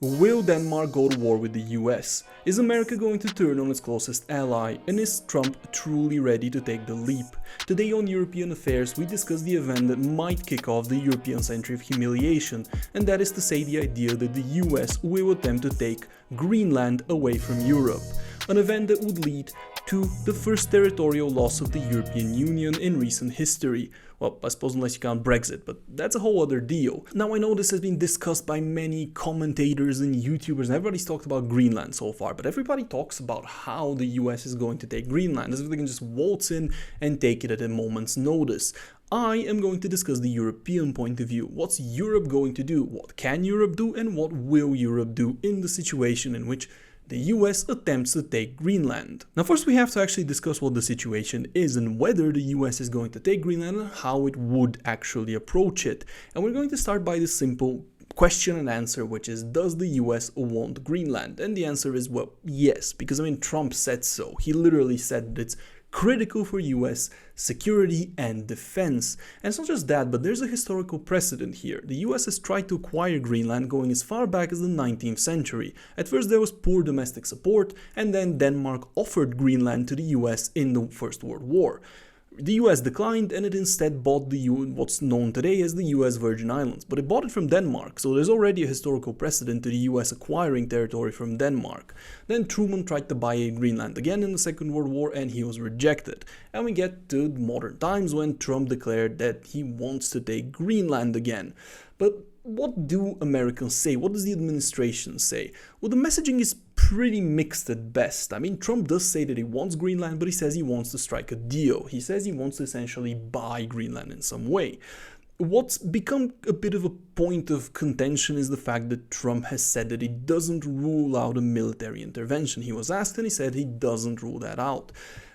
Will Denmark go to war with the US? Is America going to turn on its closest ally? And is Trump truly ready to take the leap? Today on European Affairs, we discuss the event that might kick off the European century of humiliation, and that is to say the idea that the US will attempt to take Greenland away from Europe. An event that would lead to the first territorial loss of the European Union in recent history. Well, I suppose unless you count Brexit, but that's a whole other deal. Now I know this has been discussed by many commentators and YouTubers, and everybody's talked about Greenland so far, but everybody talks about how the US is going to take Greenland, as if they can just waltz in and take it at a moment's notice. I am going to discuss the European point of view. What's Europe going to do? What can Europe do? And what will Europe do in the situation in which the US attempts to take Greenland? Now first we have to actually discuss what the situation is and whether the US is going to take Greenland and how it would actually approach it. And we're going to start by the simple question and answer, which is, does the US want Greenland? And the answer is, well, yes, because Trump said so. He literally said that it's critical for US security and defense. And it's not just that, but there's a historical precedent here. The US has tried to acquire Greenland going as far back as the 19th century. At first there was poor domestic support, and then Denmark offered Greenland to the US in the First World War. The US declined, and it instead bought what's known today as the US Virgin Islands, but it bought it from Denmark, so there's already a historical precedent to the US acquiring territory from Denmark. Then Truman tried to buy Greenland again in the Second World War, and he was rejected. And we get to modern times when Trump declared that he wants to take Greenland again. But what do Americans say? What does the administration say? Well, the messaging is pretty mixed at best. Trump does say that he wants Greenland, but he says he wants to strike a deal. He says he wants to essentially buy Greenland in some way. What's become a bit of a point of contention is the fact that Trump has said that he doesn't rule out a military intervention. He was asked and he said he doesn't rule that out.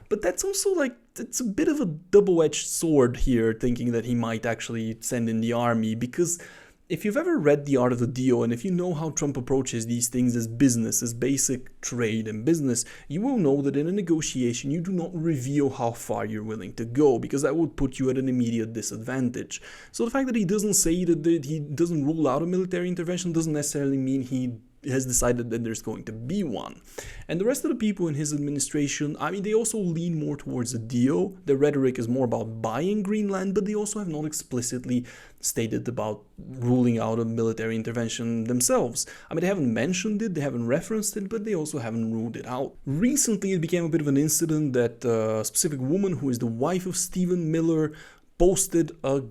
But that's also it's a bit of a double-edged sword here, thinking that he might actually send in the army, because if you've ever read The Art of the Deal, and if you know how Trump approaches these things as business, as basic trade and business, you will know that in a negotiation you do not reveal how far you're willing to go, because that would put you at an immediate disadvantage. So the fact that he doesn't say that he doesn't rule out a military intervention doesn't necessarily mean he has decided that there's going to be one. And the rest of the people in his administration, they also lean more towards a deal. Their rhetoric is more about buying Greenland, but they also have not explicitly stated about ruling out a military intervention themselves. They haven't mentioned it, they haven't referenced it, but they also haven't ruled it out. Recently, it became a bit of an incident that a specific woman who is the wife of Stephen Miller posted a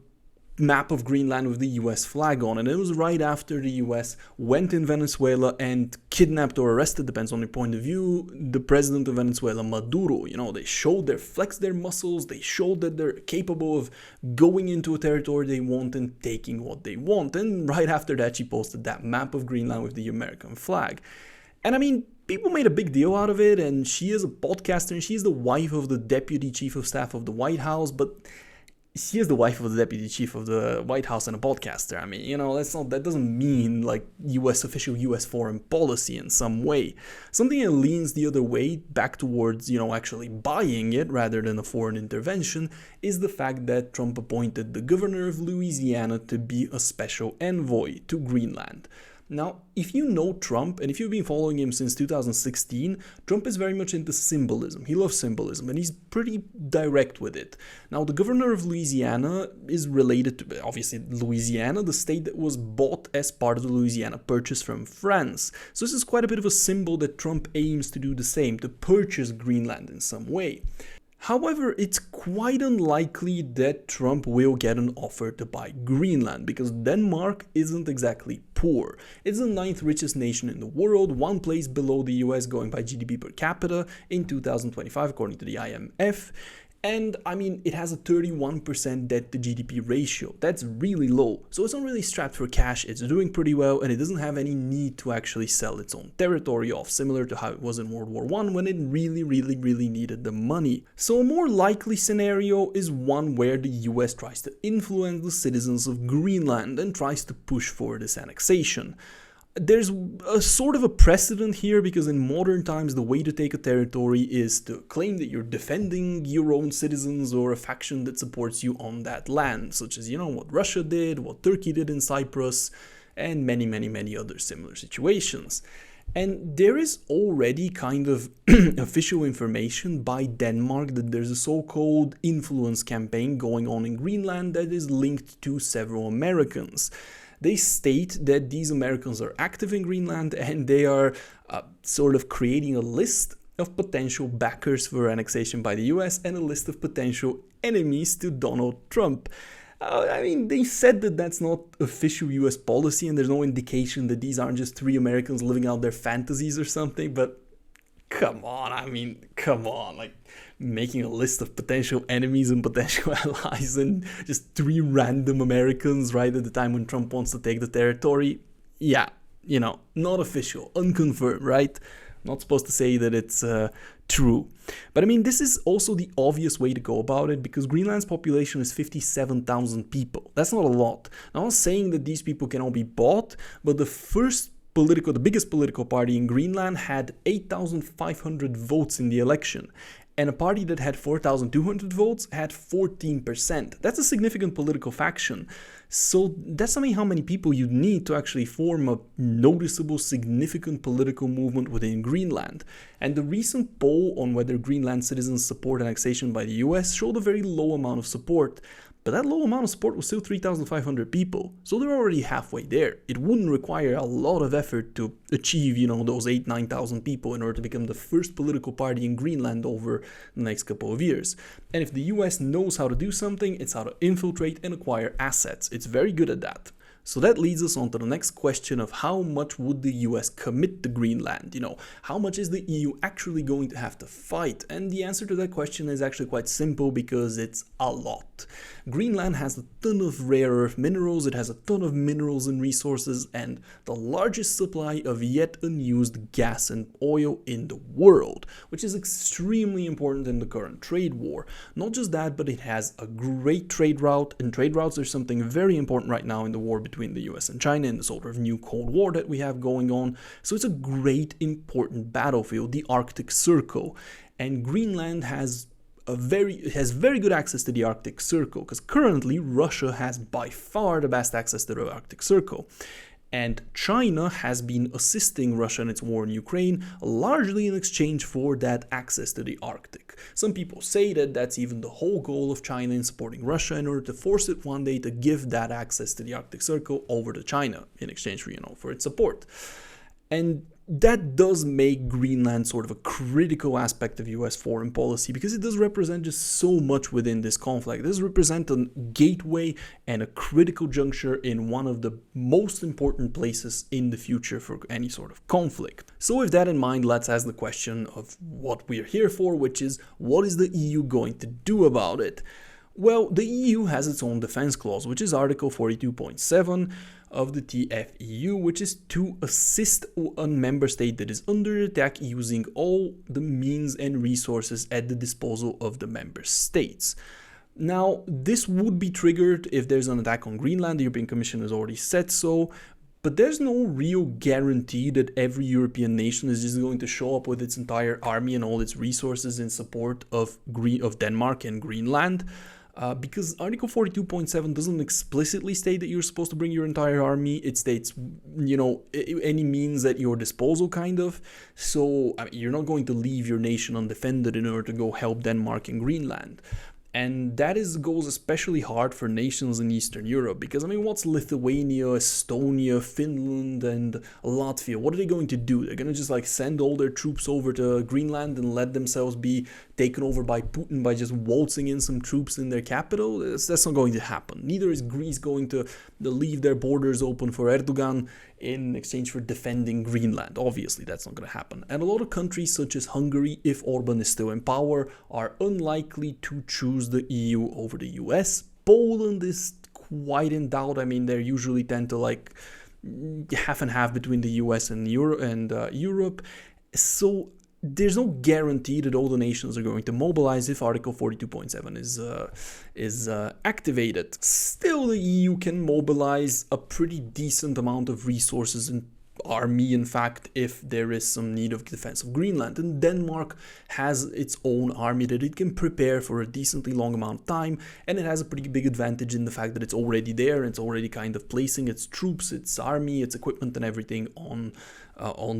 map of Greenland with the US flag on, and it was right after the US went in Venezuela and kidnapped or arrested, depends on your point of view, the president of Venezuela, Maduro. They flexed their muscles, they showed that they're capable of going into a territory they want and taking what they want. And right after that, she posted that map of Greenland with the American flag. And people made a big deal out of it, and she is a podcaster, and she's the wife of the deputy chief of staff of the White House, but she is the wife of the deputy chief of the White House and a podcaster. That doesn't mean official US foreign policy in some way. Something that leans the other way, back towards, actually buying it rather than a foreign intervention, is the fact that Trump appointed the governor of Louisiana to be a special envoy to Greenland. Now, if you know Trump, and if you've been following him since 2016, Trump is very much into symbolism. He loves symbolism, and he's pretty direct with it. Now, the governor of Louisiana is related to, obviously, Louisiana, the state that was bought as part of the Louisiana Purchase from France. So this is quite a bit of a symbol that Trump aims to do the same, to purchase Greenland in some way. However, it's quite unlikely that Trump will get an offer to buy Greenland, because Denmark isn't exactly poor. It's the 9th richest nation in the world, one place below the US going by GDP per capita in 2025 according to the IMF. And it has a 31% debt to GDP ratio. That's really low. So it's not really strapped for cash, it's doing pretty well, and it doesn't have any need to actually sell its own territory off, similar to how it was in World War I when it really needed the money. So a more likely scenario is one where the US tries to influence the citizens of Greenland and tries to push for this annexation. There's a sort of a precedent here, because in modern times the way to take a territory is to claim that you're defending your own citizens or a faction that supports you on that land, such as, what Russia did, what Turkey did in Cyprus, and many other similar situations. And there is already kind of official information by Denmark that there's a so-called influence campaign going on in Greenland that is linked to several Americans. They state that these Americans are active in Greenland and they are sort of creating a list of potential backers for annexation by the US and a list of potential enemies to Donald Trump. I mean, they said that that's not official US policy and there's no indication that these aren't just three Americans living out their fantasies or something, but come on, like making a list of potential enemies and potential allies and just three random Americans right at the time when Trump wants to take the territory. Yeah, not official, unconfirmed, right? Not supposed to say that it's true. But I mean, this is also the obvious way to go about it because Greenland's population is 57,000 people. That's not a lot. Now, I'm not saying that these people can all be bought, but the biggest political party in Greenland had 8,500 votes in the election. And a party that had 4,200 votes had 14%. That's a significant political faction. So that's how many people you need to actually form a noticeable, significant political movement within Greenland. And the recent poll on whether Greenland citizens support annexation by the US showed a very low amount of support. But that low amount of support was still 3,500 people, so they're already halfway there. It wouldn't require a lot of effort to achieve, those 9,000 people in order to become the first political party in Greenland over the next couple of years. And if the US knows how to do something, it's how to infiltrate and acquire assets. It's very good at that. So that leads us on to the next question of how much would the US commit to Greenland? How much is the EU actually going to have to fight? And the answer to that question is actually quite simple because it's a lot. Greenland has a ton of rare earth minerals, it has a ton of minerals and resources, and the largest supply of yet unused gas and oil in the world, which is extremely important in the current trade war. Not just that, but it has a great trade route, and trade routes are something very important right now in the war between the US and China in the sort of new Cold War that we have going on. So it's a great important battlefield, the Arctic Circle. And Greenland has very good access to the Arctic Circle because currently Russia has by far the best access to the Arctic Circle. And China has been assisting Russia in its war in Ukraine, largely in exchange for that access to the Arctic. Some people say that that's even the whole goal of China in supporting Russia in order to force it one day to give that access to the Arctic Circle over to China in exchange for, for its support. And that does make Greenland sort of a critical aspect of US foreign policy because it does represent just so much within this conflict. It does represent a gateway and a critical juncture in one of the most important places in the future for any sort of conflict. So with that in mind, let's ask the question of what we're here for, which is what is the EU going to do about it? Well, the EU has its own defense clause, which is Article 42.7 of the TFEU, which is to assist a member state that is under attack using all the means and resources at the disposal of the member states. Now, this would be triggered if there's an attack on Greenland. The European Commission has already said so, but there's no real guarantee that every European nation is just going to show up with its entire army and all its resources in support of Denmark and Greenland. Because Article 42.7 doesn't explicitly state that you're supposed to bring your entire army. It states, any means at your disposal, kind of. So you're not going to leave your nation undefended in order to go help Denmark and Greenland. And that goes especially hard for nations in Eastern Europe because, what's Lithuania, Estonia, Finland, and Latvia? What are they going to do? They're going to just send all their troops over to Greenland and let themselves be taken over by Putin by just waltzing in some troops in their capital? That's not going to happen. Neither is Greece going to leave their borders open for Erdogan in exchange for defending Greenland. Obviously, that's not going to happen. And a lot of countries such as Hungary, if Orban is still in power, are unlikely to choose the EU over the US. Poland is quite in doubt. They usually tend to half and half between the US and Europe. So there's no guarantee that all the nations are going to mobilize if Article 42.7 is activated. Still, the EU can mobilize a pretty decent amount of resources and army, in fact, if there is some need of defense of Greenland. And Denmark has its own army that it can prepare for a decently long amount of time, and it has a pretty big advantage in the fact that it's already there, and it's already kind of placing its troops, its army, its equipment and everything on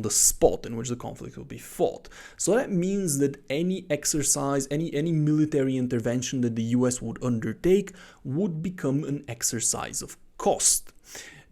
the spot in which the conflict will be fought. So that means that any exercise, any military intervention that the US would undertake would become an exercise of cost.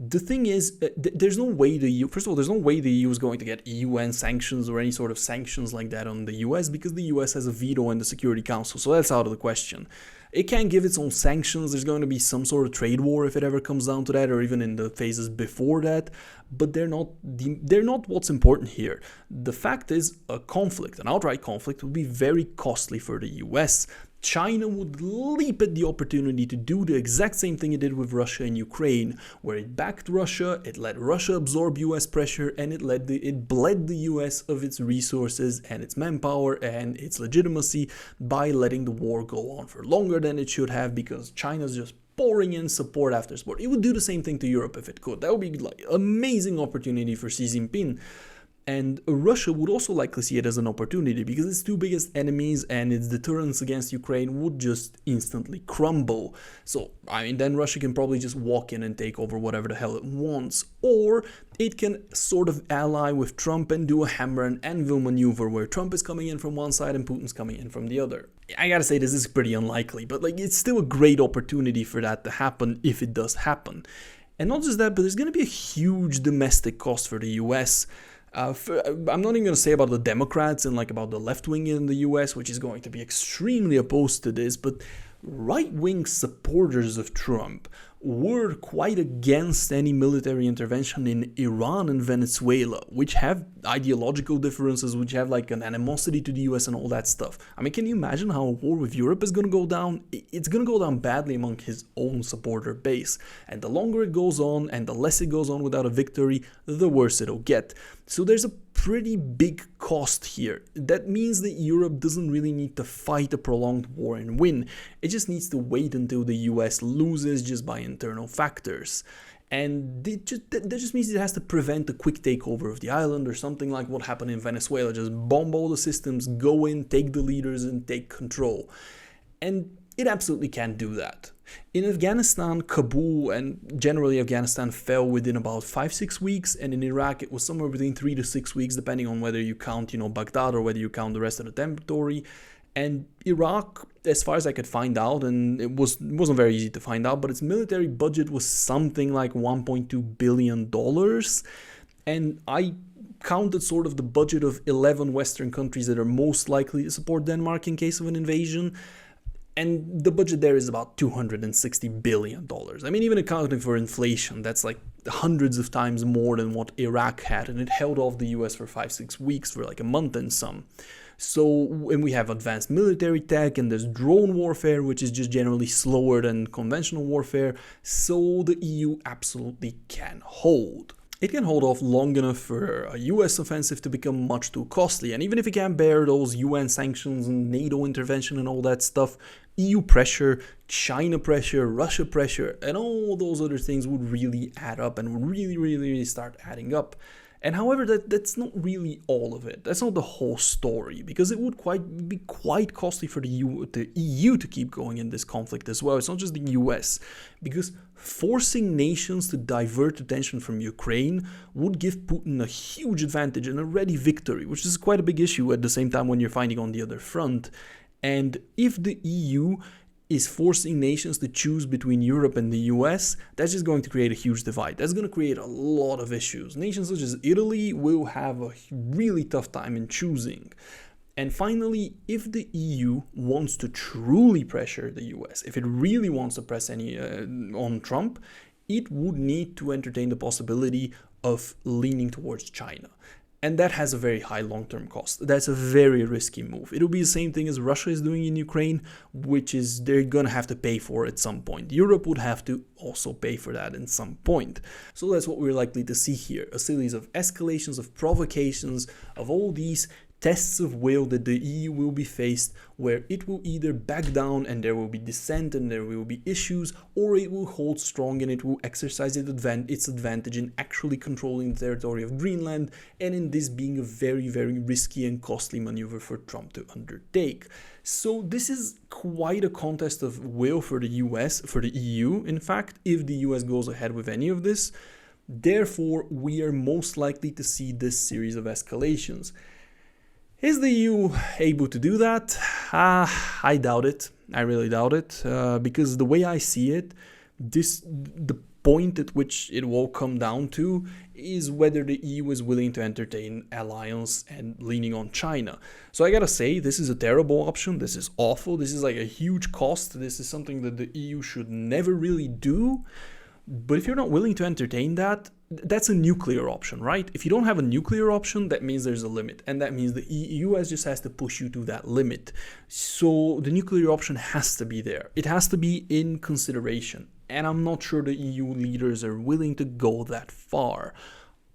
The thing is, there's no way the EU, first of all, there's no way the EU is going to get UN sanctions or any sort of sanctions like that on the US, because the US has a veto in the Security Council, so that's out of the question. It can't give its own sanctions. There's going to be some sort of trade war if it ever comes down to that, or even in the phases before that, but they're not what's important here. The fact is, a conflict, an outright conflict, would be very costly for the US. China would leap at the opportunity to do the exact same thing it did with Russia and Ukraine, where it backed Russia, it let Russia absorb US pressure, and it bled the US of its resources and its manpower and its legitimacy by letting the war go on for longer than it should have, because China's just pouring in support after support. It would do the same thing to Europe if it could. That would be like an amazing opportunity for Xi Jinping. And Russia would also likely see it as an opportunity, because its two biggest enemies and its deterrence against Ukraine would just instantly crumble. So, I mean, then Russia can probably just walk in and take over whatever the hell it wants. Or it can sort of ally with Trump and do a hammer and anvil maneuver where Trump is coming in from one side and Putin's coming in from the other. I gotta say, this is pretty unlikely, but like, it's still a great opportunity for that to happen if it does happen. And not just that, but there's gonna be a huge domestic cost for the US. I'm not even going to say about the Democrats and like about the left wing in the US, which is going to be extremely opposed to this, but right-wing supporters of Trump were quite against any military intervention in Iran and Venezuela, which have ideological differences, which have like an animosity to the US and all that stuff. I mean, can you imagine how a war with Europe is going to go down? It's going to go down badly among his own supporter base. And the longer it goes on and the less it goes on without a victory, the worse it'll get. So there's a pretty big cost here. That means that Europe doesn't really need to fight a prolonged war and win. It just needs to wait until the US loses just by internal factors. And that just means it has to prevent a quick takeover of the island, or something like what happened in Venezuela. Just bomb all the systems, go in, take the leaders, and take control. And it absolutely can't do that. In Afghanistan, Kabul and generally Afghanistan fell within about 5-6 weeks, and in Iraq it was somewhere between 3 to 6 weeks, depending on whether you count, Baghdad, or whether you count the rest of the territory. And Iraq, as far as I could find out, and it wasn't very easy to find out, but its military budget was something like $1.2 billion. And I counted sort of the budget of 11 Western countries that are most likely to support Denmark in case of an invasion. And the budget there is about $260 billion. I mean, even accounting for inflation, that's like hundreds of times more than what Iraq had. And it held off the US for 5-6 weeks, for like a month and some. So, and we have advanced military tech, and there's drone warfare, which is just generally slower than conventional warfare. So the EU absolutely can hold. It can hold off long enough for a US offensive to become much too costly. And even if it can't bear those UN sanctions and NATO intervention and all that stuff, EU pressure, China pressure, Russia pressure, and all those other things would really add up and would really start adding up. And however, that's not really all of it. That's not the whole story, because it would be quite costly for the EU to keep going in this conflict as well. It's not just the US, because forcing nations to divert attention from Ukraine would give Putin a huge advantage and a ready victory, which is quite a big issue at the same time when you're fighting on the other front. And if the EU is forcing nations to choose between Europe and the US, that's just going to create a huge divide. That's going to create a lot of issues. Nations such as Italy will have a really tough time in choosing. And finally, if the EU wants to truly pressure the US, if it really wants to press on Trump, it would need to entertain the possibility of leaning towards China. And that has a very high long-term cost. That's a very risky move. It'll be the same thing as Russia is doing in Ukraine, which is they're going to have to pay for at some point. Europe would have to also pay for that at some point. So that's what we're likely to see here. A series of escalations, of provocations, of all these tests of will that the EU will be faced, where it will either back down and there will be dissent and there will be issues, or it will hold strong and it will exercise its advantage in actually controlling the territory of Greenland, and in this being a very, very risky and costly maneuver for Trump to undertake. So this is quite a contest of will for the US, for the EU, in fact, if the US goes ahead with any of this. Therefore, we are most likely to see this series of escalations. Is the EU able to do that? I doubt it. I really doubt it, because the way I see it, the point at which it will come down to is whether the EU is willing to entertain alliance and leaning on China. So I gotta say, this is a terrible option. This is awful. This is like a huge cost. This is something that the EU should never really do. But if you're not willing to entertain that, that's a nuclear option, right? If you don't have a nuclear option, that means there's a limit. And that means the US just has to push you to that limit. So the nuclear option has to be there. It has to be in consideration. And I'm not sure the EU leaders are willing to go that far.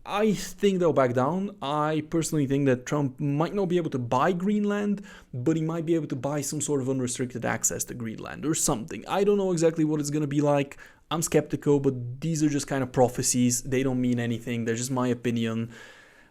I think they'll back down. I personally think that Trump might not be able to buy Greenland, but he might be able to buy some sort of unrestricted access to Greenland or something. I don't know exactly what it's going to be like. I'm skeptical, but these are just kind of prophecies. They don't mean anything. They're just my opinion.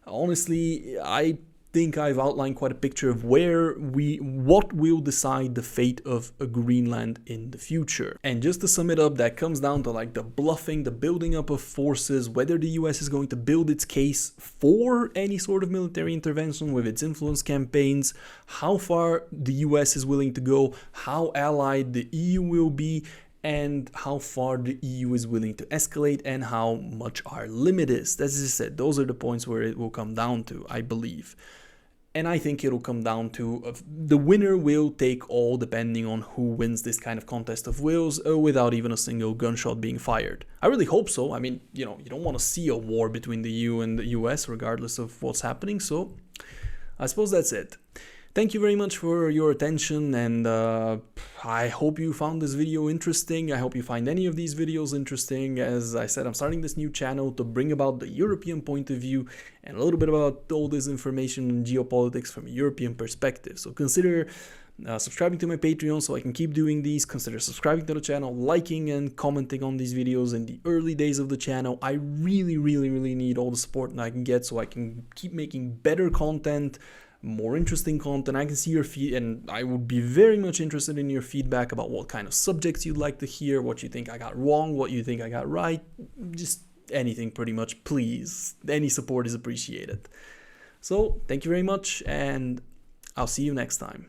Honestly, I think I've outlined quite a picture of what will decide the fate of a Greenland in the future. And just to sum it up, that comes down to like the bluffing, the building up of forces, whether the US is going to build its case for any sort of military intervention with its influence campaigns, how far the US is willing to go, how allied the EU will be, and how far the EU is willing to escalate, and how much our limit is. As I said, those are the points where it will come down to, I believe. And I think it'll come down to the winner will take all, depending on who wins this kind of contest of wills, without even a single gunshot being fired. I really hope so. I mean, you don't want to see a war between the EU and the US, regardless of what's happening. So I suppose that's it. Thank you very much for your attention, and I hope you found this video interesting. I hope you find any of these videos interesting. As I said, I'm starting this new channel to bring about the European point of view and a little bit about all this information and geopolitics from a European perspective. So consider subscribing to my Patreon so I can keep doing these. Consider subscribing to the channel, liking and commenting on these videos in the early days of the channel. I really, really, really need all the support that I can get so I can keep making better content, more interesting content. I can see your feed, and I would be very much interested in your feedback about what kind of subjects you'd like to hear, what you think I got wrong, what you think I got right, just anything pretty much, please. Any support is appreciated. So thank you very much, and I'll see you next time.